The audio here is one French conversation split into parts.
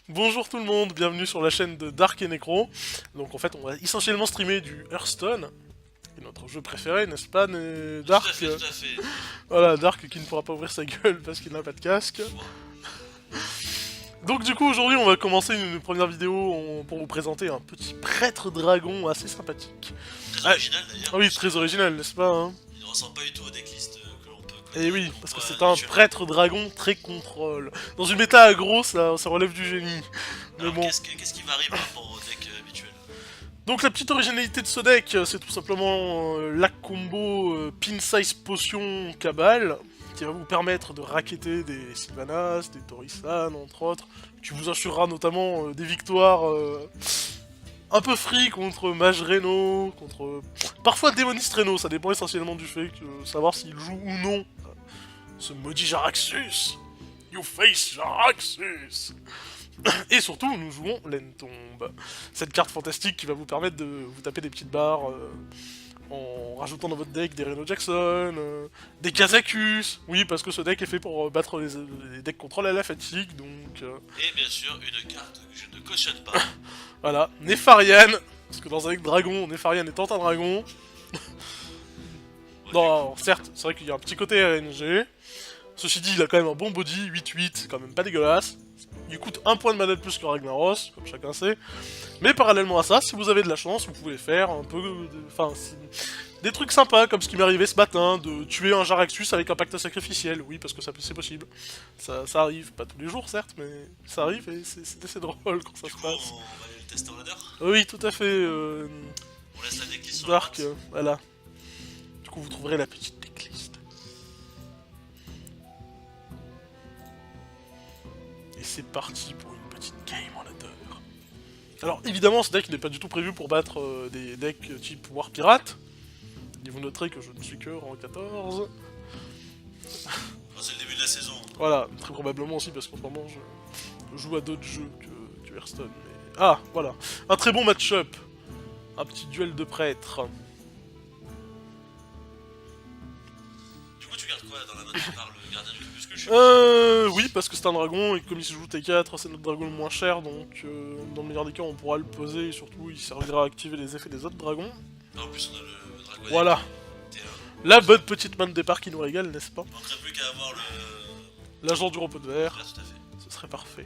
Bonjour tout le monde, bienvenue sur la chaîne de Dark et Necro. Donc en fait, on va essentiellement streamer du Hearthstone, qui est notre jeu préféré, n'est-ce pas, Tout à Dark? fait, tout à fait. Voilà, Dark qui ne pourra pas ouvrir sa gueule parce qu'il n'a pas de casque. Ouah, Donc du coup, aujourd'hui, on va commencer une première vidéo pour vous présenter un petit prêtre dragon assez sympathique. très Ah, original d'ailleurs. ah oui, Puisque très original, n'est-ce pas, hein? il ne ressemble pas du tout au decklist que l'on peut Et connaître. oui, qu'on parce que voit c'est un habituellement. prêtre dragon très contrôle. Dans une méta aggro, ça relève du génie. Mais Alors bon. qu'est-ce qui varie par rapport au deck habituel? Donc la petite originalité de ce deck, c'est tout simplement la combo Pin Size Potion Cabal, qui va vous permettre de racketter des Sylvanas, des Torisan, entre autres, qui vous assurera notamment des victoires un peu free contre Mage Reno, contre parfois Démoniste Reno, ça dépend essentiellement du fait que savoir s'il joue ou non ce maudit Jaraxxus. You face Jaraxxus. Et surtout, nous jouons l'Entombe. Cette carte fantastique qui va vous permettre de vous taper des petites barres en rajoutant dans votre deck des Reno Jackson, des Kazakus. Oui, parce que ce deck est fait pour battre les decks contrôle à la fatigue, donc... Et bien sûr, une carte que je ne cautionne pas. voilà, Nefarian. Parce que dans un deck dragon, Nefarian étant un dragon... Ouais, non, certes, c'est vrai qu'il y a un petit côté RNG. Ceci dit, il a quand même un bon body, 8-8, c'est quand même pas dégueulasse. Il coûte un point de mana de plus que Ragnaros, comme chacun sait. Mais parallèlement à ça, si vous avez de la chance, vous pouvez faire un peu... Enfin, des trucs sympas, comme ce qui m'est arrivé ce matin, de tuer un Jaraxxus avec un pacte sacrificiel. Oui, parce que c'est possible. Ça arrive, pas tous les jours, certes, mais ça arrive et c'est assez drôle quand ça du se coup, passe. on va aller le tester en ladder. Oui, tout à fait, On laisse la decklist sur la Dark, carte. voilà. Du coup, vous trouverez la petite decklist. Et c'est parti pour une petite game en ladder. Alors évidemment, ce deck n'est pas du tout prévu pour battre des decks type War Pirate. Et vous noterez que je ne suis que rang 14. Enfin, c'est le début de la saison. Voilà, très probablement aussi parce qu'en ce moment je joue à d'autres jeux que Hearthstone. Mais... ah, voilà. Un très bon match-up. Un petit duel de prêtres. Du coup, tu gardes quoi dans la main? Tu parles le gardien du crépuscule, je suppose. Oui, parce que c'est un dragon et comme il se joue T4, c'est notre dragon le moins cher, donc dans le meilleur des cas, on pourra le poser et surtout il servira à activer les effets des autres dragons. En plus, on a le dragon Voilà, T1. la bonne petite main de départ qui nous régale, n'est-ce pas? Il manquerait plus qu'à avoir le. L'agent du repos de Là, verre, tout à fait. ce serait parfait.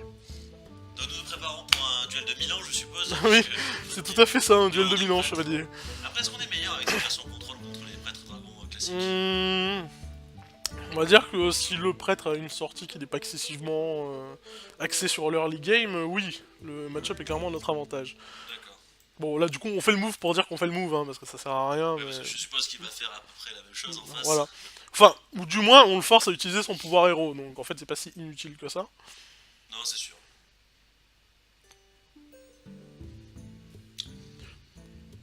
Donc nous nous préparons pour un duel de Milan, je suppose. Oui, puisque- c'est tout à fait ça, un duel de Milan, chevalier. Après, est-ce qu'on est meilleur avec cette version contrôle contre les prêtres dragons classiques? On va dire que si le prêtre a une sortie qui n'est pas excessivement axée sur l'early game, oui, le match-up est clairement à notre avantage. D'accord. Bon, là, du coup, on fait le move pour dire qu'on fait le move, hein, parce que ça sert à rien, Oui, mais... parce que je suppose qu'il va faire à peu près la même chose en face. voilà. Enfin, ou du moins, on le force à utiliser son pouvoir héros, donc en fait, c'est pas si inutile que ça. Non, c'est sûr.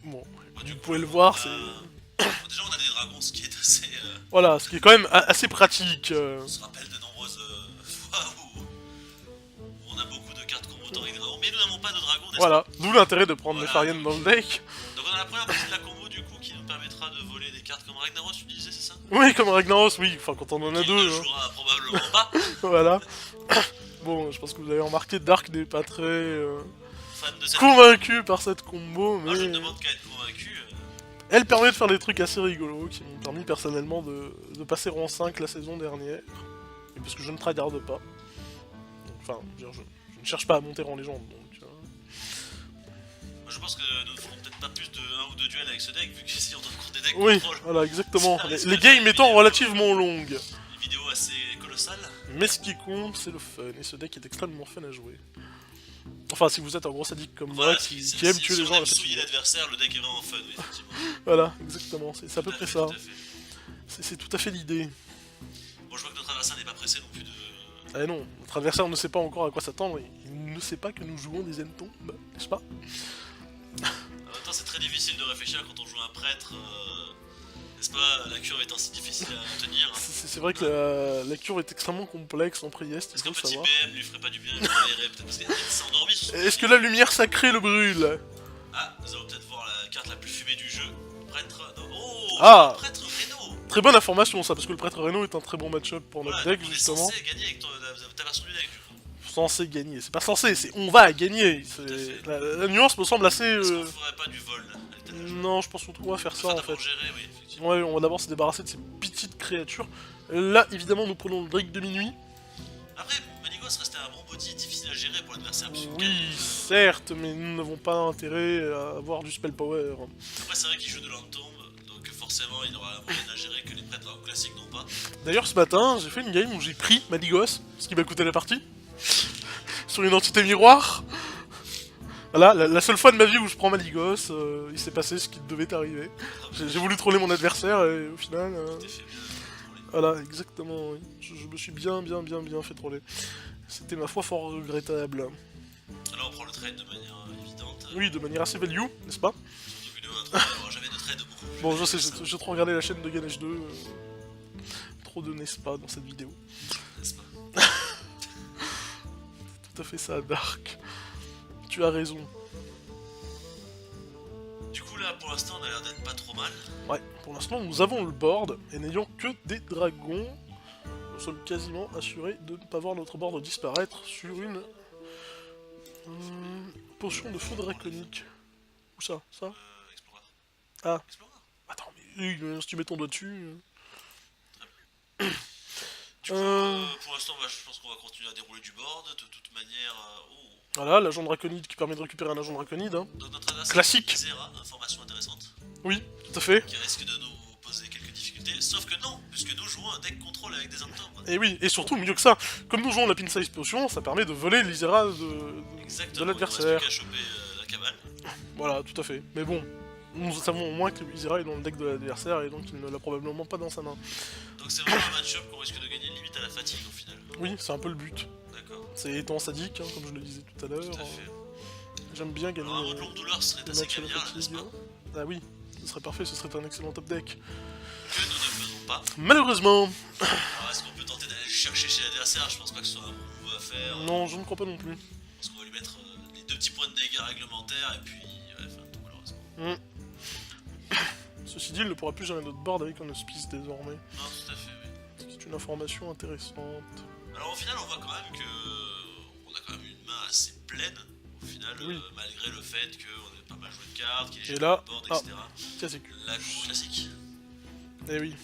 Bon, Bon, vous du coup, pouvez le voir, c'est... bon, déjà, on a des dragons, ce qui est assez. Voilà, ce qui est quand même assez pratique. On se rappelle de nombreuses fois où on a beaucoup de cartes combo avec des dragons, mais nous n'avons pas de dragons, n'est-ce Voilà, pas? d'où l'intérêt de prendre Voilà, Nefarian donc- dans le deck. Donc on a la première partie de la combo du coup qui nous permettra de voler des cartes comme Ragnaros, tu disais, c'est ça? Oui, comme Ragnaros, oui, enfin, quand on en a Qui deux, ne hein. jouera probablement pas. Voilà. Bon, je pense que vous avez remarqué, Dark n'est pas très Fan de cette. convaincu par cette combo, Moi, je ne mais demande qu'à être convaincu. elle permet de faire des trucs assez rigolos qui m'ont permis personnellement de passer rang 5 la saison dernière. Et parce que je ne tryharde pas. Enfin, je veux dire, je ne cherche pas à monter en légende, donc... Moi, je pense que nous ne ferons peut-être pas plus de 1 ou 2 duels avec ce deck, vu qu'ici on trouve des decks Oui, contrôle. voilà, exactement. Ça risque Les de faire games une étant vidéo, relativement longues. Une vidéo assez colossale. Mais ce qui compte, c'est le fun, et ce deck est extrêmement fun à jouer. Enfin, si vous êtes un gros sadique comme moi, Voilà, qui aime tuer les gens à on la aime souiller fatigue. l'adversaire, le deck est vraiment fun, oui, effectivement. Voilà, exactement, c'est à peu Tout à près fait, ça. tout à fait. C'est tout à fait l'idée. Bon, je vois que notre adversaire n'est pas pressé non plus de. Ah non, notre adversaire ne sait pas encore à quoi s'attendre, il ne sait pas que nous jouons des Entombes, n'est-ce pas? En même temps, c'est très difficile de réfléchir quand on joue un prêtre. N'est-ce pas? La curve est ainsi difficile à tenir. C'est vrai que la cure est extrêmement complexe en Priest, il Est-ce qu'un faut petit savoir. PM lui ferait pas du bien? Il travaillerait peut-être parce qu'il s'est endormi sur son Est-ce que côté. la lumière sacrée le brûle? Ah, nous allons peut-être voir la carte la plus fumée du jeu. Prêtre. Non. Oh, Ah, prêtre Reno. très bonne information ça, parce que le prêtre Reno est un très bon match-up pour notre Voilà, deck on est justement. censé gagner avec ta version du deck, du coup. censé gagner. C'est pas censé, c'est on va gagner. fait. La nuance me semble assez... Est-ce qu'on ferait pas du vol à l'étage? Non, je pense qu'on va faire ça en fait. D'abord gérer, oui, effectivement. Ouais, on va d'abord se débarrasser de ces petites créatures. Là, évidemment, nous prenons le Drake de minuit. Après, Maligos restait un bon body difficile à gérer pour l'adversaire. Oui, certes, mais nous n'avons pas intérêt à avoir du spell power. Après, c'est vrai qu'il joue de l'entombe, donc forcément, il aura moyen à gérer que les prêtres classiques n'ont pas. D'ailleurs, ce matin, j'ai fait une game où j'ai pris Maligos, ce qui m'a coûté la partie, sur une entité miroir. Voilà, la seule fois de ma vie où je prends Maligos, il s'est passé ce qui devait arriver. J'ai voulu troller mon adversaire et au final... T'es fait bien troller. Voilà, exactement, oui. Je me suis bien fait troller. C'était ma foi fort regrettable. Alors on prend le trade de manière évidente. Oui, de manière assez value, n'est-ce pas? Surtout que nous, on n'aura jamais de trade beaucoup plus. Bon, je sais, j'ai trop regardé la chaîne de Ganesh 2. Trop de n'est-ce pas dans cette vidéo. N'est-ce pas? Tout à fait ça, Dark. Tu as raison. Du coup là pour l'instant on a l'air d'être pas trop mal. Ouais, pour l'instant nous avons le board, et n'ayant que des dragons, nous sommes quasiment assurés de ne pas voir notre board disparaître sur une potion de feu draconique. Où ça? Ça? Explorer. Ah. Explorer. Attends, mais si tu mets ton doigt dessus... Du coup, pour l'instant je pense qu'on va continuer à dérouler du board, de toute manière... Voilà, l'agent draconide qui permet de récupérer un agent draconide. Hein. Donc notre adversaire Classique. Zera, information intéressante, Oui, tout à fait. qui risque de nous poser quelques difficultés, sauf que non, puisque nous jouons un deck contrôle avec des entombes. Et oui, et surtout, mieux que ça, comme nous jouons la pin size potion, ça permet de voler l'Isera de l'adversaire. Il a chopé la cabale. Voilà, tout à fait. Mais bon, nous savons au moins que l'Isera est dans le deck de l'adversaire et donc il ne l'a probablement pas dans sa main. Donc c'est vraiment un match-up qu'on risque de gagner limite à la fatigue au final. Oui, c'est un peu le but. D'accord. C'est étant sadique, hein, comme je le disais tout à l'heure. Tout à fait. J'aime bien gagner Alors un mode longue douleur serait des assez matchs à la gagnant, n'est-ce fatigue. pas? Ah oui, ce serait parfait, ce serait un excellent top deck. Que nous ne faisons pas. Malheureusement, Alors est-ce qu'on peut tenter d'aller le chercher chez l'adversaire? Je pense pas que ce soit un bon move à faire. non, je ne crois pas non plus. Parce qu'on va lui mettre les 2 petits points de dégâts réglementaires et puis... ouais, enfin, tout malheureusement. Ceci dit, il ne pourra plus jamais notre board avec un hospice désormais. Non, tout à fait, oui. C'est une information intéressante. Alors au final, on voit quand même que... on a quand même une main assez pleine. Au final, Oui. malgré le fait qu'on ait pas mal joué de cartes, qu'il ait Et joué là, de board, ah. etc. Classique. La combo classique. Eh oui.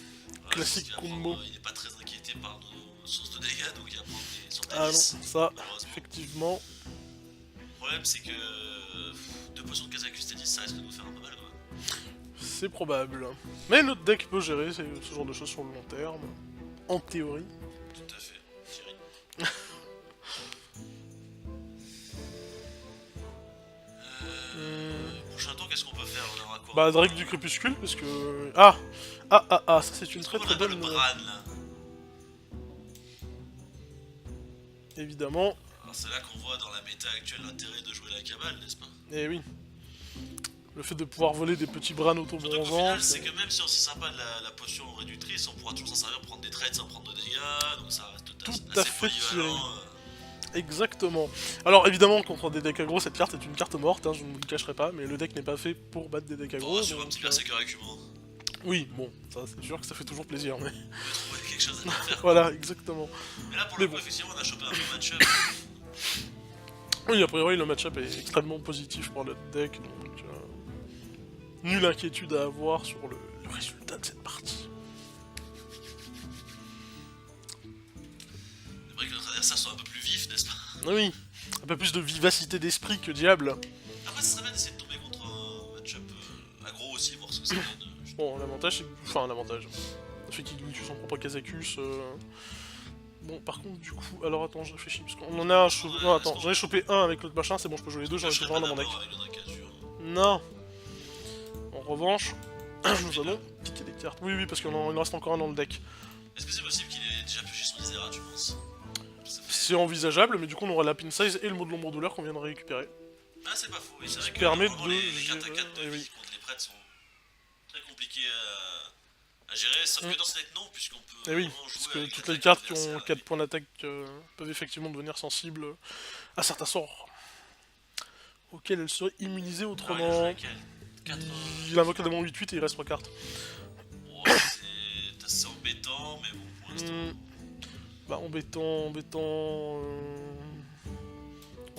Voilà, Classique parce qu'apprendre, combo. il n'est pas très inquiété par nos sources de dégâts, donc il va prendre des sortes Ah non, ça, malheureusement. effectivement. Le problème, c'est que 2 potions de Kazakus Tennis, ça risque de nous faire un peu mal quand même. C'est probable. Mais notre deck peut gérer ce genre de choses sur le long terme. En théorie. Tout à fait, Thierry. Prochain tour, qu'est-ce qu'on peut faire? On aura quoi? Bah, Drake du Crépuscule, parce que... Ah, ça c'est une très On très a pas le bonne... Bran là. Évidemment. Alors c'est là qu'on voit dans la méta actuelle l'intérêt de jouer la cabale, n'est-ce pas? Eh oui. Le fait de pouvoir voler des petits bras Surtout qu'au auto-bronzants... final, c'est que même si on se sert pas de la potion réductrice, on pourra toujours s'en servir pour prendre des trades sans prendre de dégâts, donc ça reste Tout assez à fait, polyvalent. Exactement. Alors évidemment, contre des decks aggro, cette carte est une carte morte, hein, je ne vous le cacherai pas, mais le deck n'est pas fait pour battre des decks Pour aggro. sur un donc, petit berserker récumant, Oui, bon, ça c'est sûr que ça fait toujours plaisir, mais... on peut trouver quelque chose à faire. Voilà, exactement. Mais là pour Mais le coup, bon. effectivement, on a chopé un peu match-up. Oui, a priori, le match-up est extrêmement positif pour notre deck, donc... nulle inquiétude à avoir sur le résultat de cette partie. J'aimerais que notre adversaire soit un peu plus vif, n'est-ce pas? Oui, un peu plus de vivacité d'esprit que diable. Après, ce serait bien d'essayer de tomber contre un match-up aggro aussi, voir ce que ça donne. Bon, l'avantage, c'est que... Enfin, l'avantage... Le fait qu'il tue son propre Kazakus... Bon, par contre, du coup... Alors, attends, je réfléchis, parce qu'on en a... Non, attends, j'en ai chopé un avec l'autre machin, c'est bon, je peux jouer les deux, j'en ai Je chopé serais un pas dans mon deck. d'accord avec le Dracazur. Non. En revanche, nous allons piquer des cartes. Oui, oui, parce qu'il en reste encore un dans le deck. Est-ce que c'est possible qu'il ait déjà pioché son Isera, tu penses? C'est envisageable, mais du coup, on aura la pin size et le mot de l'ombre douleur qu'on vient de récupérer. Ah, c'est pas faux, oui, c'est vrai que permet vraiment, de les cartes à gérer- 4 de eh vie oui. contre les prêtres sont très compliquées à gérer, sauf que dans ce deck, non, puisqu'on peut Et oui, vraiment parce jouer que avec toutes l'attaque les cartes de qui ont l'adversaire, 4 points d'attaque peuvent effectivement devenir sensibles à certains sorts auxquels elles seraient immunisées Alors, il a joué autrement. laquelle 4... Il invoque d'abord 8-8 et il reste 3 cartes. Oh, c'est assez embêtant, mais bon, pour l'instant... Bah embêtant...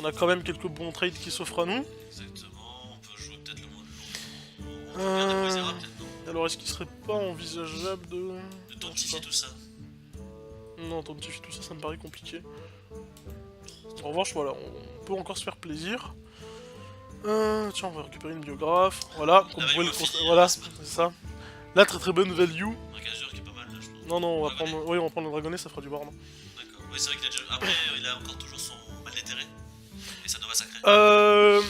On a quand même quelques bons trades qui s'offrent à nous. Exactement, on peut jouer peut-être le moins de long. On regarde un Poisera peut-être, non? Alors est-ce qu'il serait pas envisageable de... De tontifier tout ça. Non, tontifier tout ça, ça me paraît compliqué. En revanche, voilà, on peut encore se faire plaisir. Tiens, on va récupérer une biographe. Voilà, comme vous pouvez le constater. Voilà, c'est ça. Là, très bonne value. Un caseur qui est pas mal là, je trouve. Non, on va prendre... Oui, on va prendre le dragonnet, ça fera du board. D'accord. Oui, c'est vrai qu'il a déjà. Après, il a encore toujours son mal déterré. Et sa nova sacrée. Là,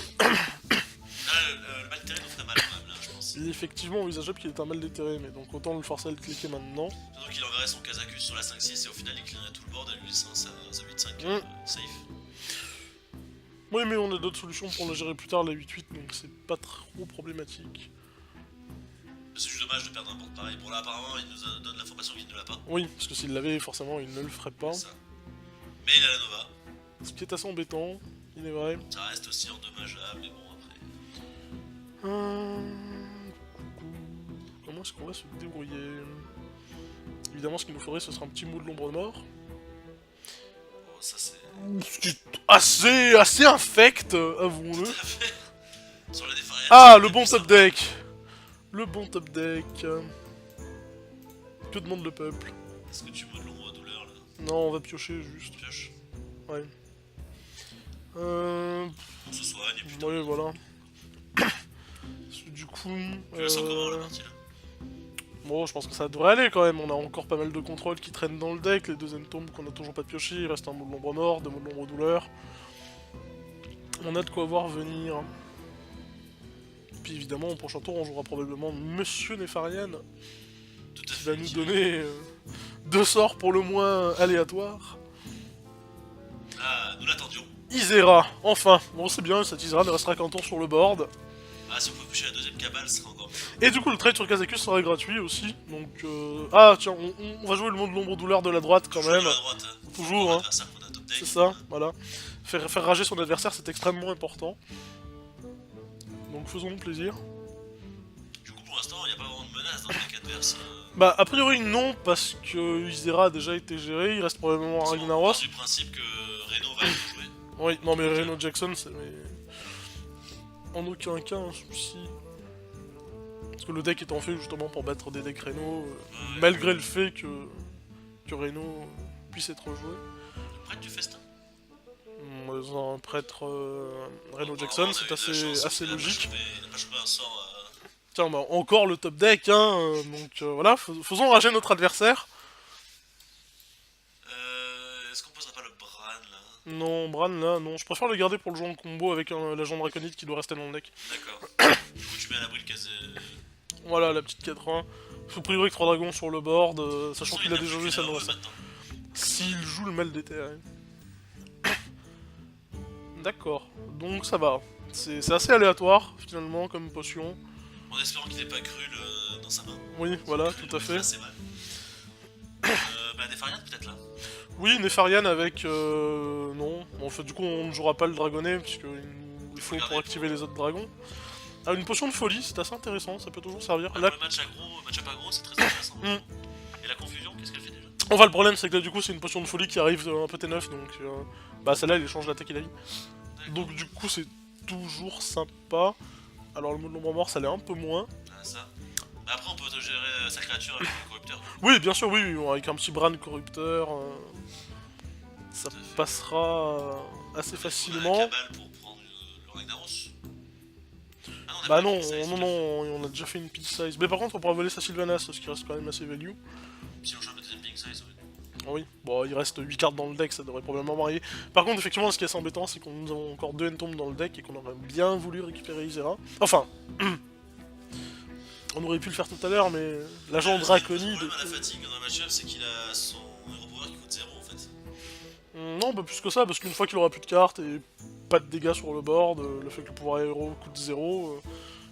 le mal déterré nous ferait mal quand même, là, je pense. Il est effectivement envisageable qu'il ait un mal déterré, mais donc autant le forcer à le cliquer maintenant. Surtout qu'il enverrait son Kazakus sur la 5-6 et au final il cleanerait tout le board et lui laisserait sa 8-5 safe. Oui, mais on a d'autres solutions pour le gérer plus tard, la 8-8, donc c'est pas trop problématique. C'est juste dommage de perdre un board pareil. Bon, là, apparemment, il nous donne l'information qu'il ne l'a pas. Oui, parce que s'il l'avait, forcément, il ne le ferait pas. Ça. Mais il a la nova. Ce qui est assez embêtant, il est vrai. Ça reste aussi endommageable, mais bon, après. Comment est-ce qu'on va se débrouiller? Évidemment, ce qu'il nous faudrait, ce sera un petit mot de l'ombre mort. Oh, ça c'est. Ce qui est assez infect, avouons-le. Tout à fait. Sur la défaillance. Ah, le bon top deck. Le bon top deck. Que demande le peuple? Est-ce que tu vois de l'ombre douleur là? Non, on va piocher juste. Pioche. Ouais. On se soigne et puis. Oui, voilà. Du coup... Tu la sens comment la partie là? Bon, je pense que ça devrait aller quand même. On a encore pas mal de contrôles qui traînent dans le deck. Les deux tombes qu'on a toujours pas pioché. Il reste un mot de l'ombre mort, deux mots de l'ombre douleur. On a de quoi voir venir. Puis évidemment, au prochain tour, on jouera probablement Monsieur Nefarian. Tout à Qui fait. va nous donner deux sorts pour le moins aléatoires. Ah, nous l'attendions. Isera, enfin. Bon, c'est bien, cette Isera ne restera qu'un tour sur le board. Ah, si on peut coucher la deuxième cabale, ce serait encore mieux. Et du coup, le trade sur Kazakus sera gratuit aussi. Donc, ah, tiens, on va jouer le monde de l'ombre douleur de la droite quand même. À droite, hein. Toujours, hein. C'est ça, hein. voilà. Faire rager son adversaire, c'est extrêmement important. Donc, faisons-nous plaisir. Du coup, pour l'instant, il n'y a pas vraiment de menace dans le deck adverse. Bah, a priori, non, parce que Isera a déjà été géré. Il reste probablement un Ragnaros. Du principe que Reno va le jouer. Oui, non, mais Reno Jackson, c'est. En aucun cas un souci. Parce que le deck est en fait justement pour battre des decks Reno, malgré le fait que Reno puisse être joué. Le prêtre du festin? Un prêtre Reno Jackson, c'est assez logique. Il n'a pas chopé un sort. Tiens, bah encore le top deck, hein, donc voilà, faisons rager notre adversaire. Est-ce qu'on posera pas le Bran là? Non, Bran là, non, je préfère le garder pour le jouer en combo avec l'agent draconite qui doit rester dans le deck. D'accord. Du coup, tu mets à l'abri le casé. Voilà, la petite 4-1. Faut priori que 3 dragons sur le board, sachant qu'il a déjà joué sa noix. S'il joue le mal déterré. D'accord, donc ça va. C'est assez aléatoire finalement comme potion. En espérant qu'il n'ait pas cru dans sa main. Oui, voilà, tout à fait. C'est mal. Bah, des Farian peut-être là. Oui, Nefarian avec... non. Bon, en fait, du coup, on ne jouera pas le dragonnet, puisqu'il faut pour activer les autres dragons. Ah, une potion de folie, c'est assez intéressant, ça peut toujours servir. Le match-up aggro, c'est très intéressant. Et la confusion, qu'est-ce qu'elle fait déjà? Enfin, le problème, c'est que là, du coup, c'est une potion de folie qui arrive un peu T9, donc... bah, celle-là, elle échange l'attaque et la vie. Donc, du coup, c'est toujours sympa. Alors, le mode l'ombre mort, ça l'est un peu moins. Ah, ça. Mais après, on peut gérer sa créature avec le corrupteur. Oui, bien sûr, oui, avec un petit Bran corrupteur. Ça passera assez facilement. On a la cabale pour prendre le Ragnaros. Ah non, Bah non, on a déjà fait une pin size. Mais par contre, on pourra voler sa Sylvanas, ce qui reste quand même assez value. Si on chope le deuxième ping size, oui. Oui, bon, il reste 8 cartes dans le deck, ça devrait probablement varier. Par contre, effectivement, ce qui est assez embêtant, c'est qu'on nous avons encore 2 N-tombes dans le deck et qu'on aurait bien voulu récupérer Isera. Enfin, on aurait pu le faire tout à l'heure, mais l'agent draconide... Le problème à la fatigue dans un match-up, c'est qu'il a son héros power qui coûte 0 en fait. Non, bah plus que ça, parce qu'une fois qu'il aura plus de cartes et pas de dégâts sur le board, le fait que le pouvoir héros coûte 0...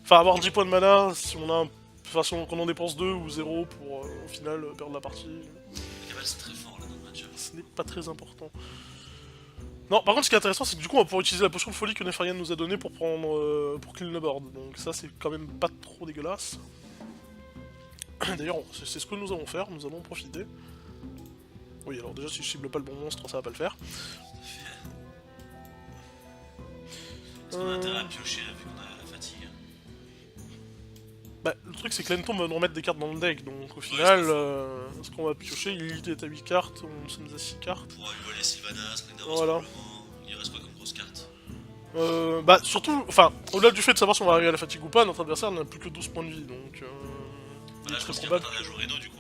Enfin, avoir 10 points de mana, si on a qu'on en dépense 2 ou 0 pour au final perdre la partie... La cabale c'est très fort là dans le match-up. Ce n'est pas très important. Non, par contre, ce qui est intéressant, c'est que du coup, on va pouvoir utiliser la potion de folie que Nefarian nous a donnée pour prendre... pour clean le board. Donc ça, c'est quand même pas trop dégueulasse. D'ailleurs, c'est ce que nous allons faire, nous allons en profiter. Oui, alors déjà, si je cible pas le bon monstre, ça va pas le faire. Est-ce qu'on a intérêt à piocher là, vu qu'on a la fatigue? Bah, le truc c'est que l'Entomb va nous remettre des cartes dans le deck, donc au Ouais, final, c'est pas ce qu'on va piocher, il est à 8 cartes, on sommes à 6 On cartes. pourra lui voler Sylvanas, Ring d'avance Voilà. probablement. Il reste quoi comme grosse carte? Bah surtout, enfin, au-delà du fait de savoir si on va arriver à la fatigue ou pas, notre adversaire n'a plus que 12 points de vie, donc il Voilà, est je très pense qu'il va probable. tarder à jouer Reno du coup.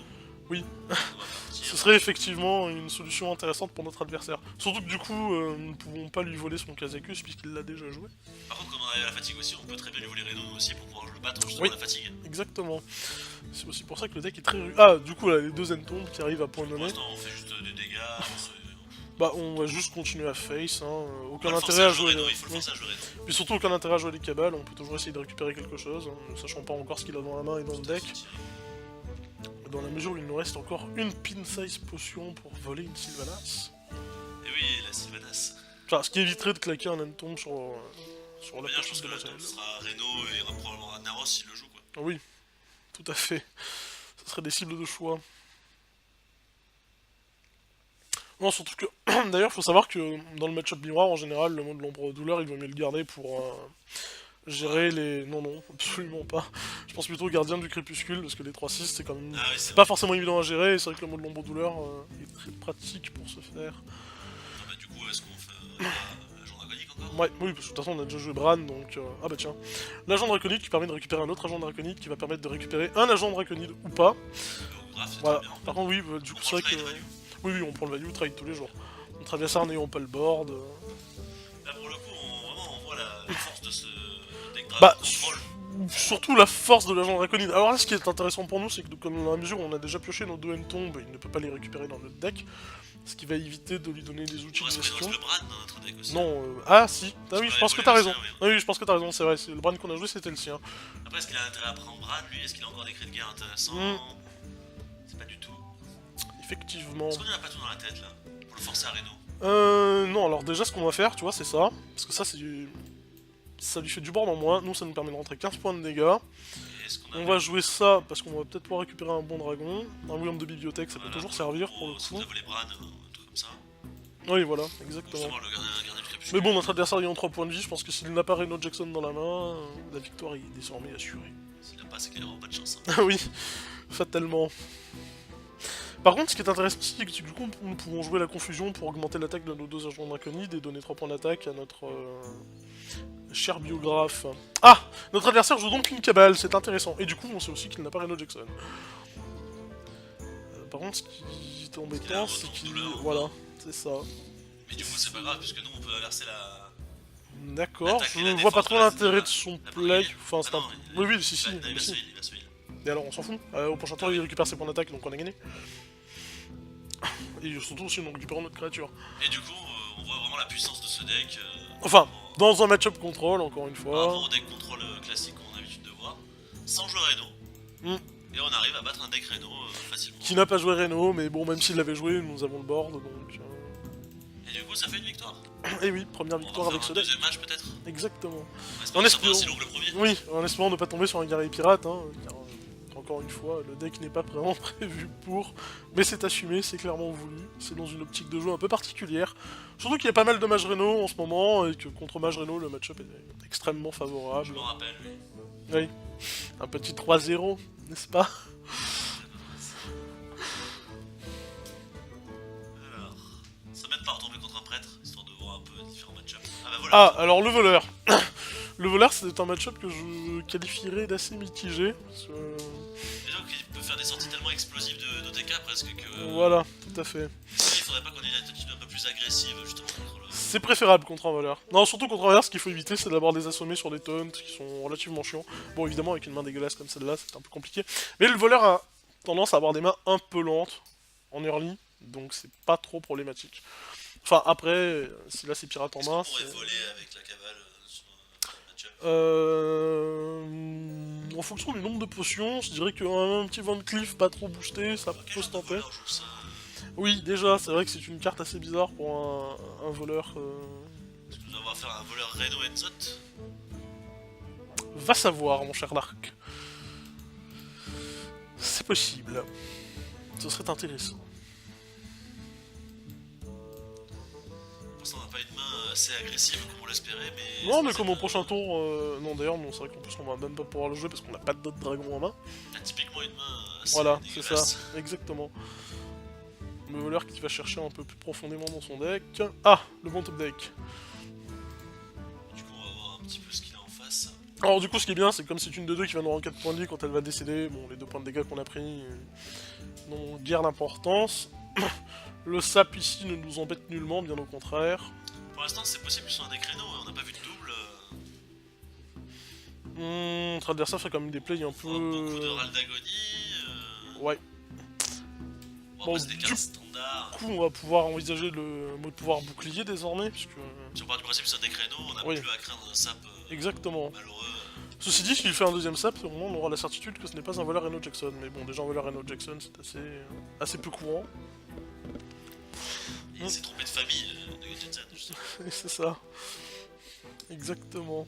Oui. On va partir. Ce serait effectivement une solution intéressante pour notre adversaire. Surtout que du coup, nous ne pouvons pas lui voler son Kazakus puisqu'il l'a déjà joué. Par contre, quand on arrive à la fatigue aussi, on peut très bien lui voler Reno nous aussi pour pouvoir le battre justement Oui. à la fatigue. Exactement. C'est aussi pour ça que le deck est très... Ah, du coup, là, les deux Entombs qui arrivent à point Pour donné. l'instant, on fait juste des dégâts. Bah, on va juste continuer à face, hein. Aucun Il faut le intérêt à forcer jouer... Reno, il faut le forcer à jouer Reno. Puis surtout, aucun intérêt à jouer les Cabales, on peut toujours essayer de récupérer quelque chose, hein, ne sachant pas encore ce qu'il a dans la main et dans le deck. Dans la mesure où il nous reste encore une pin-size potion pour voler une Sylvanas. Et oui, la Sylvanas. Enfin, ce qui éviterait de claquer un Entomb sur la Bien, je pense potion que de là, matériel. ce sera Reno et il y aura probablement un Naros s'il le joue quoi. Ah oui, tout à fait. Ce serait des cibles de choix. Non, surtout que... D'ailleurs, faut savoir que dans le match-up miroir, en général, le mot de l'ombre douleur, il vaut mieux le garder pour gérer les... Non, non, absolument pas. Je pense plutôt au gardien du crépuscule, parce que les 3-6, c'est quand même... Ah oui, C'est pas forcément évident à gérer, et c'est vrai que le mot de l'ombre douleur est très pratique pour ce faire. Ah bah, du coup, est-ce qu'on fait l'agent draconique encore? Ouais, oui, parce que de toute façon, on a déjà joué Bran, donc... Ah bah tiens. L'agent draconique qui permet de récupérer un autre agent draconique, qui va permettre de récupérer un agent draconide ou pas. Au graphe, c'est Voilà. très bien. Par contre, oui, bah, du coup, On c'est vrai prend que... le trade value. Oui, oui, on prend le value trade tous les jours. Notre adversaire n'ayant pas le board... Là, pour le coup, vraiment, on voit la force de ce deck dragon Bah, contrôle. surtout la force de l'agent draconide. Alors là, ce qui est intéressant pour nous, c'est que comme dans la mesure où on a déjà pioché nos deux Entombs, il ne peut pas les récupérer dans notre deck, ce qui va éviter de lui donner des outils Il de reste gestion. le Bran dans notre deck aussi. Non, ah si, ah oui, qu'on je pense que avait t'as volé raison. le sien, Ah oui, je pense que t'as raison, c'est vrai, le brand qu'on a joué c'était le sien. Après, est-ce qu'il a intérêt à prendre Bran lui? Est-ce qu'il a encore des cris de guerre intéressants? C'est pas du tout. Effectivement. Est-ce qu'on lui a pas tout dans la tête là? Pour le forcer à Reno? Non, alors déjà ce qu'on va faire, tu vois, c'est ça. Parce que ça, c'est du... Ça lui fait du board en moins, nous ça nous permet de rentrer 15 points de dégâts. Et est-ce qu'on a On va jouer ça parce qu'on va peut-être pouvoir récupérer un bon dragon. Un William de bibliothèque, ça peut voilà, toujours servir pour le si coup. on a volé Bran, un truc comme ça. Oui, voilà, exactement. Justement, le gardien du crépuscule. Mais bon, notre adversaire ayant 3 points de vie, je pense que s'il n'a pas Reno Jackson dans la main, la victoire est désormais assurée. S'il l'a pas, c'est qu'il a vraiment pas de chance. Hein. Ah oui, fatalement. Par contre, ce qui est intéressant, c'est que du coup, nous pouvons jouer la confusion pour augmenter l'attaque de nos deux agents draconides et donner 3 points d'attaque à notre cher biographe. Ah, notre adversaire joue donc une cabale, c'est intéressant. Et du coup, on sait aussi qu'il n'a pas Reno Jackson. Par contre, ce qui est embêtant, c'est qu'il... Voilà, c'est ça. Mais du coup, c'est pas grave, puisque nous, on peut inverser la. D'accord, L'attaque et je la vois pas défense trop de la l'intérêt de Sylvana. son Ah, play. il est- Enfin, c'est Ah un... non, Oui, oui, si, si. Il va mais si. swing, il va swing. Et alors, on s'en fout. Au prochain tour, il récupère ses points d'attaque, donc on a gagné. Et surtout si on récupère notre créature. Et du coup, on voit vraiment la puissance de ce deck. Enfin, dans un match-up contrôle, encore une Par fois. rapport au deck contrôle classique qu'on a l'habitude de voir, sans jouer Reno. Mm. Et on arrive à battre un deck Reno facilement. Qui n'a pas joué Reno, mais bon, même s'il l'avait joué, nous avons le board, donc... Et du coup, ça fait une victoire. Et oui, première On victoire va avec faire ce un deck. deuxième match peut-être. Exactement. On En espère que ça sera pas espérant. aussi long que le premier. Oui, en espérant ne pas tomber sur un guerrier pirate, hein, car, encore une fois, le deck n'est pas vraiment prévu pour, mais c'est assumé, c'est clairement voulu, c'est dans une optique de jeu un peu particulière. Surtout qu'il y a pas mal de Mage Reno en ce moment, et que contre Mage Reno, le match-up est extrêmement Je favorable. me rappelle, lui. Oui, un petit 3-0, n'est-ce pas? Alors, ça m'aide pas à retomber contre un prêtre, histoire de voir un peu différents match-ups. Ah bah voilà. Ah, alors le voleur. Le voleur, c'est un match-up que je qualifierais d'assez mitigé. Parce que... Déjà qu'il peut faire des sorties tellement explosives d'OTK presque que. Voilà, tout à fait. Il faudrait pas qu'on ait une attitude un peu plus agressive justement contre le. C'est préférable contre un voleur. Non, surtout contre un voleur, ce qu'il faut éviter, c'est d'avoir des assommés sur des taunts qui sont relativement chiants. Bon, évidemment, avec une main dégueulasse comme celle-là, c'est un peu compliqué. Mais le voleur a tendance à avoir des mains un peu lentes en early, donc c'est pas trop problématique. Enfin, après, si là c'est pirate en Est-ce main, qu'on pourrait c'est... voler avec la cavale sur un match-up? En fonction du nombre de potions, je dirais qu'un petit Van Cleef pas trop boosté, ça Quel peut genre se de tenter. voleur joue ça? Oui, déjà, c'est vrai que c'est une carte assez bizarre pour un voleur. Est-ce que nous allons faire un voleur Reno Enzot? Va savoir, mon cher Lark. C'est possible. Ce serait intéressant. Pour l'instant, on n'a pas une main assez agressive comme on l'espérait, mais... Non, c'est mais pas comme au cette, prochain tour, non d'ailleurs, non, c'est vrai qu'en plus on va même pas pouvoir le jouer parce qu'on a pas d'autres dragons en main. typiquement une main assez Voilà, c'est ça, dégueulasse. exactement. Le voleur qui va chercher un peu plus profondément dans son deck. Ah, le bon top deck. Du coup, on va voir un petit peu ce qu'il a en face. Alors du coup, ce qui est bien, c'est que comme c'est une de deux qui va nous rendre 4 points de vie quand elle va décéder, bon, les 2 points de dégâts qu'on a pris n'ont guère d'importance. Le sap ici ne nous embête nullement, bien au contraire. Pour l'instant, c'est possible sur un des créneaux, hein, on n'a pas vu de double. Notre adversaire fait quand même des plays un peu... Beaucoup de râles d'agonie. Ouais. Bon, Bon, après, c'est des du cartes standards. Du coup, on va pouvoir envisager le mode pouvoir bouclier désormais, puisque... Si on part du principe sur des créneaux, on n'a Oui. plus à craindre un sap Exactement. malheureux. Ceci dit, s'il fait un deuxième sap, au moins on aura la certitude que ce n'est pas un voleur Reno Jackson. Mais bon, déjà un voleur Reno Jackson, c'est assez peu courant. Il s'est trompé de famille, de Jetson, je sais. C'est ça. Exactement.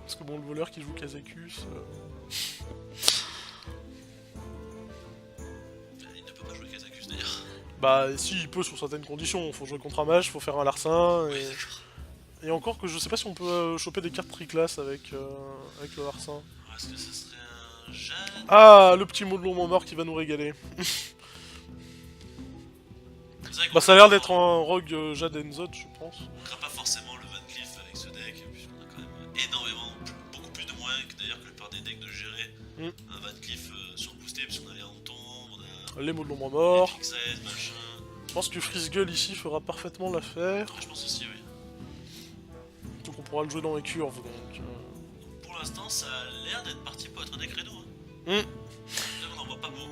Parce que bon, le voleur qui joue Kazakus... Il ne peut pas jouer Kazakus d'ailleurs. Bah, si, il peut sous certaines conditions. Faut jouer contre un mage, faut faire un larcin, Oui, et... d'accord. Et encore que je sais pas si on peut choper des cartes triclass avec le larcin. Est-ce que ce serait un Jade? Ah, le petit mot de l'ombre mort qui va nous régaler. C'est vrai qu'on Bah ça a l'air d'être un rogue Jade Enzot, je pense. ne craint pas forcément le Van Cleef avec ce deck, puisqu'on a quand même énormément, beaucoup plus de moyens que d'ailleurs que la plupart des decks de gérer un Van Cleef surboosté, puisqu'on a les Hanton, on a Les mots de l'ombre mort. les Pixels, machin. Je pense que Freeze-Gueule ici fera parfaitement l'affaire. Ouais, je pense aussi, oui. Donc on pourra le jouer dans les curves, donc... Pour l'instant, ça a l'air d'être parti pour être un des créneaux. Hein. Hmm. On n'en voit pas beaucoup.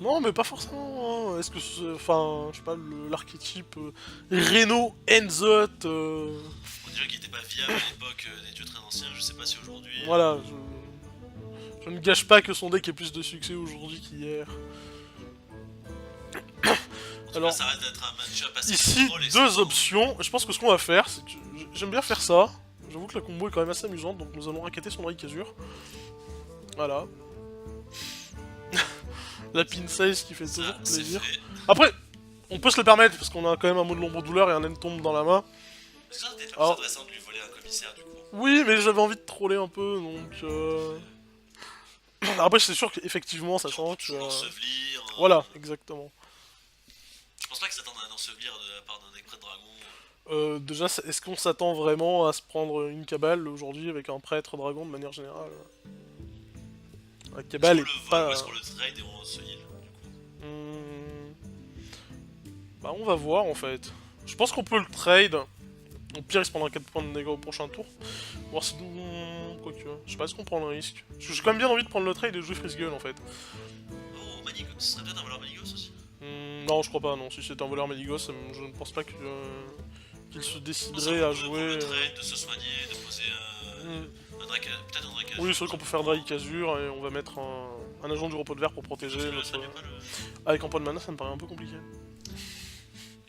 Non, mais pas forcément, hein. Est-ce que c'est... Enfin, je sais pas, l'archétype Reno Enzot... On dirait qu'il était pas viable à l'époque des dieux très anciens, je sais pas si aujourd'hui... Voilà, je ne gâche pas que son deck ait plus de succès aujourd'hui qu'hier. Alors, ça reste d'être un match-up assez Ici, contrôle et deux sans- options. Je pense que ce qu'on va faire, c'est que j'aime bien faire ça. J'avoue que la combo est quand même assez amusante, donc nous allons raqueter son Drake Azur. Voilà. La pin size qui fait Ça, toujours c'est plaisir. fait. Après, on peut se le permettre parce qu'on a quand même un mot de l'ombre douleur et un tombe dans la main. Est-ce que ça c'était pas Alors- plus intéressant de lui voler un commissaire du coup? Oui, mais j'avais envie de troller un peu, donc... Après, c'est sûr qu'effectivement, ça change. Toujours ensevelir. Voilà, exactement. Je pense pas qu'ils s'attendent à un ensevelir de la part d'un deck près de dragon. Déjà, est-ce qu'on s'attend vraiment à se prendre une cabale aujourd'hui avec un prêtre dragon de manière générale? La cabale Est-ce est qu'on le vole pas... ou est-ce qu'on le trade et on se heal du coup? Hmm. Bah on va voir en fait. Je pense qu'on peut le trade. Au pire il se prendra 4 points de dégâts au prochain tour. Voir si nous... Quoique... Je sais pas, est-ce qu'on prend le risque? Parce que j'ai quand même bien envie de prendre le trade et de jouer Freeze-Gueule en fait. Oh, Manigos, ce serait peut-être un voleur Manigos aussi. Non, je crois pas, non. Si c'était un voleur Méligos, je ne pense pas que, qu'il se déciderait à jouer... le trade, de se soigner, de poser un Drake, peut-être un Drake. Oui, c'est vrai qu'on peut faire Drake Azur et on va mettre un agent du repos de verre pour protéger notre... Ça met pas le... Avec un point de mana, ça me paraît un peu compliqué.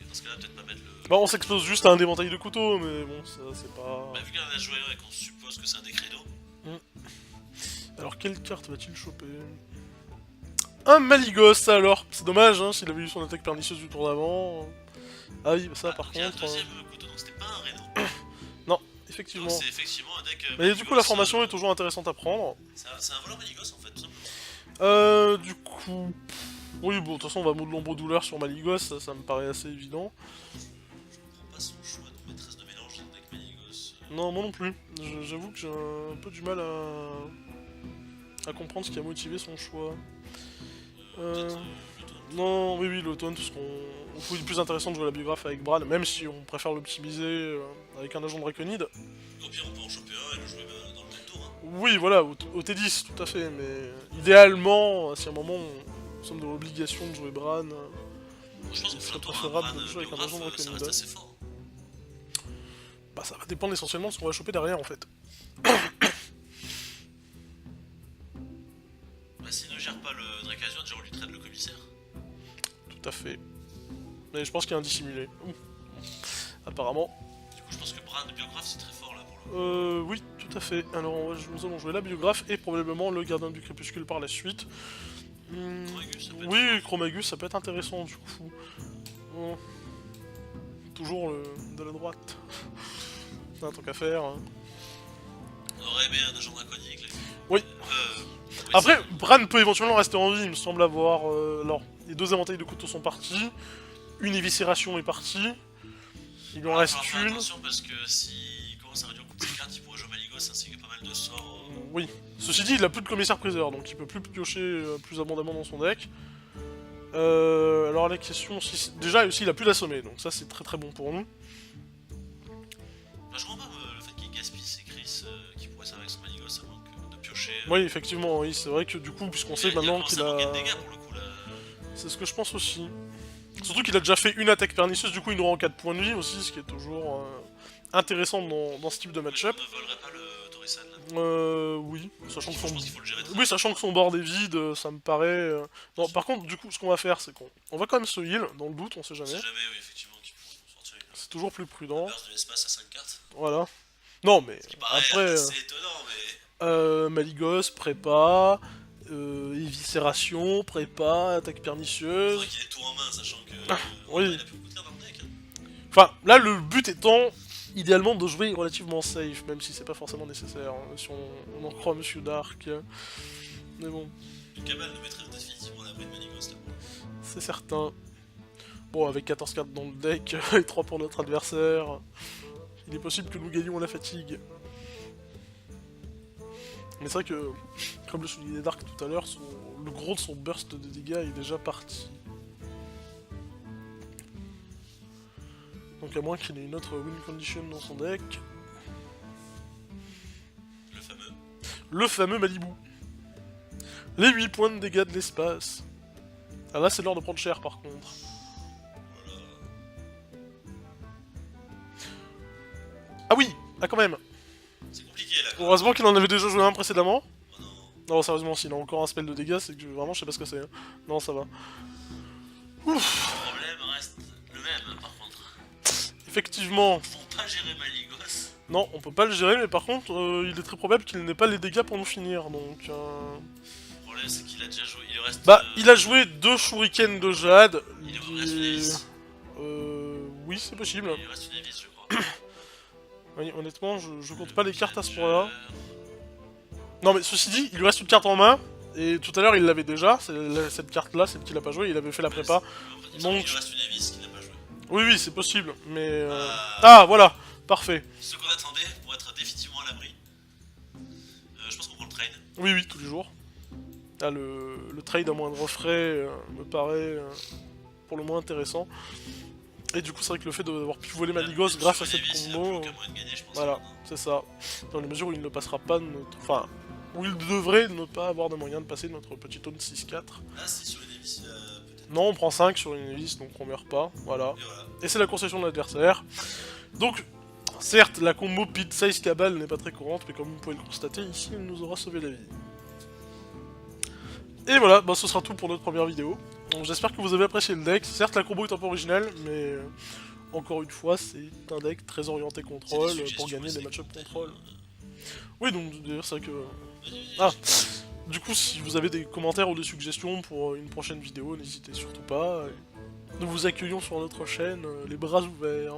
Et dans ce cas-là, peut-être pas mettre le... Bah on s'expose juste à un éventail de couteaux, mais bon, ça c'est pas... Bah vu qu'on a joué et qu'on suppose que c'est un des créneaux, Alors quelle carte va-t-il choper? Un Maligos alors. C'est dommage hein, s'il avait eu son attaque pernicieuse du tour d'avant. Ah oui, ça par donc il y a un contre... deuxième couteau, donc c'était pas un Reno. Non, Donc effectivement. c'est effectivement un deck... Mais du coup la formation est toujours intéressante à prendre. C'est un voleur Manigos en fait, tout simplement. Du coup... Oui, bon, de toute façon on va mot de l'ombre douleur sur Maligos, ça me paraît assez évident. Je comprends pas son choix de maîtresse de mélange dans le deck Manigos. Non, moi non plus. J'avoue que j'ai un peu du mal à comprendre ce qui a motivé son choix. Peut-être l'automne. Non, oui, l'automne, parce qu'on trouve plus intéressant de jouer la biographe avec Bran, même si on préfère l'optimiser avec un agent draconide. Au pire, on peut en choper un et le jouer dans le même tour. Hein. Oui, voilà, au T10, tout à fait, mais idéalement, si à un moment nous sommes dans l'obligation de jouer Bran, Moi, je pense il que serait pour préférable un de jouer avec un agent biographe, ça draconide. reste assez fort. Bah ça va dépendre essentiellement de ce qu'on va choper derrière en fait. Bah s'il ne gère pas le Drake Azure, déjà on lui trade le commissaire. Tout à fait. Mais je pense qu'il y a un dissimulé. Ouh. Apparemment. Du coup, je pense que Bran de biographe c'est très fort là pour le. Oui, tout à fait. Alors nous allons jouer la biographe et probablement le gardien du crépuscule par la suite. Chromagus, ça peut être Oui, fort. Chromagus, ça peut être intéressant du coup. Bon. toujours de la droite. Tant qu'à faire. Hein. On aurait aimé un agent draconique, là. Oui. Oui, Après, Bran peut éventuellement rester en vie, il me semble avoir... alors, les 2 éventails de couteaux sont partis, une éviscération est partie, il lui en reste faire une. attention parce que s'il commence à réduire couper les cartes, il pourrait jouer Maligos ainsi que pas mal de sorts. Oui. Ceci dit, il a plus de commissaire-priseur, donc il peut plus piocher plus abondamment dans son deck. Alors la question, déjà aussi il a plus d'assommé, donc ça c'est très bon pour nous. Bah, je comprends pas le fait qu'il gaspille ses Chris qui pourrait servir avec son Maligos avant de piocher. Oui, effectivement, oui, c'est vrai que du coup, puisqu'on sait maintenant qu'il a... Il de dégâts pour le coup là. C'est ce que je pense aussi. Surtout qu'il a déjà fait une attaque pernicieuse, du coup il nous rend 4 points de vie aussi, ce qui est toujours intéressant dans ce type de match-up. On ne volerait pas le Torisan là. Oui, sachant que Je son... pense qu'il faut le gérer. Oui, sachant que son board est vide, ça me paraît... Non, par contre, du coup, ce qu'on va faire, c'est qu'on va quand même se heal, dans le doute, on sait On jamais. sait jamais, oui, effectivement, qu'il faut sortir une C'est toujours plus prudent. burst de l'espace à 5 cartes. Voilà. Non, mais Ce qui paraît après... assez étonnant, mais. Maligos, prépa, éviscération, prépa, attaque Il pernicieuse... faudrait qu'il ait tout en main, sachant que. oui. Il a plus beaucoup de cartes dans le deck. Hein. Enfin, là, le but étant, idéalement, de jouer relativement safe, même si c'est pas forcément nécessaire, hein, si on en croit Monsieur Dark. Mais bon, Le Cabal nous mettrait définitivement à l'abri de Maligos là. c'est certain. Bon, avec 14 cartes dans le deck, et 3 pour notre adversaire, il est possible que nous gagnions la fatigue. Mais c'est vrai que, comme le soulignait Dark tout à l'heure, le gros de son burst de dégâts est déjà parti. Donc à moins qu'il ait une autre win condition dans son deck. Le fameux. Le fameux Malibu. Les 8 points de dégâts de l'espace. Ah là c'est l'heure de prendre cher par contre. Voilà. Ah oui. Ah quand même. C'est compliqué là. Quoi. Heureusement qu'il en avait déjà joué un précédemment. Oh non. Non sérieusement s'il a encore un spell de dégâts c'est que vraiment je sais pas ce que c'est. Hein. Non ça va. Ouf. Le problème reste le même par contre. Effectivement. Faut pas gérer Maligos. Non on peut pas le gérer mais par contre il est très probable qu'il n'ait pas les dégâts pour nous finir donc... Le problème c'est qu'il a déjà joué. Il lui reste. Bah il a joué 2 shurikens de Jade. Il lui reste une hélice. Oui c'est possible. Il lui reste une hélice je crois. Oui, honnêtement, je compte pas les cartes à ce point-là. Non, mais ceci dit, il lui reste une carte en main, et tout à l'heure il l'avait déjà, cette carte-là, celle qu'il a pas jouée, il avait fait la prépa. Donc... Il lui reste une hélice qu'il n'a pas joué. Oui, c'est possible, mais... Ah, voilà, parfait. Ce qu'on attendait pour être définitivement à l'abri. Je pense qu'on prend le train. Oui, tous les jours. Là, le trade à moindre frais me paraît pour le moins intéressant. Et du coup, c'est vrai que le fait d'avoir pu voler Maligos grâce à cette combo... Voilà, c'est ça. Dans la mesure où il ne passera pas notre... Enfin, où il devrait ne pas avoir de moyen de passer notre petit taunt 6-4. Ah, c'est sur une hélice peut-être. Non, on prend 5 sur une hélice, donc on meurt pas, voilà. Et c'est la concession de l'adversaire. Donc, certes, la combo Pit Size Cabal n'est pas très courante, mais comme vous pouvez le constater, ici, elle nous aura sauvé la vie. Et voilà, bah, ce sera tout pour notre première vidéo. J'espère que vous avez apprécié le deck. Certes, la combo est un peu originale, mais encore une fois, c'est un deck très orienté contrôle pour gagner des match-up contrôle. Oui, donc d'ailleurs, c'est vrai que... Ah, du coup, si vous avez des commentaires ou des suggestions pour une prochaine vidéo, n'hésitez surtout pas. Nous vous accueillons sur notre chaîne, les bras ouverts.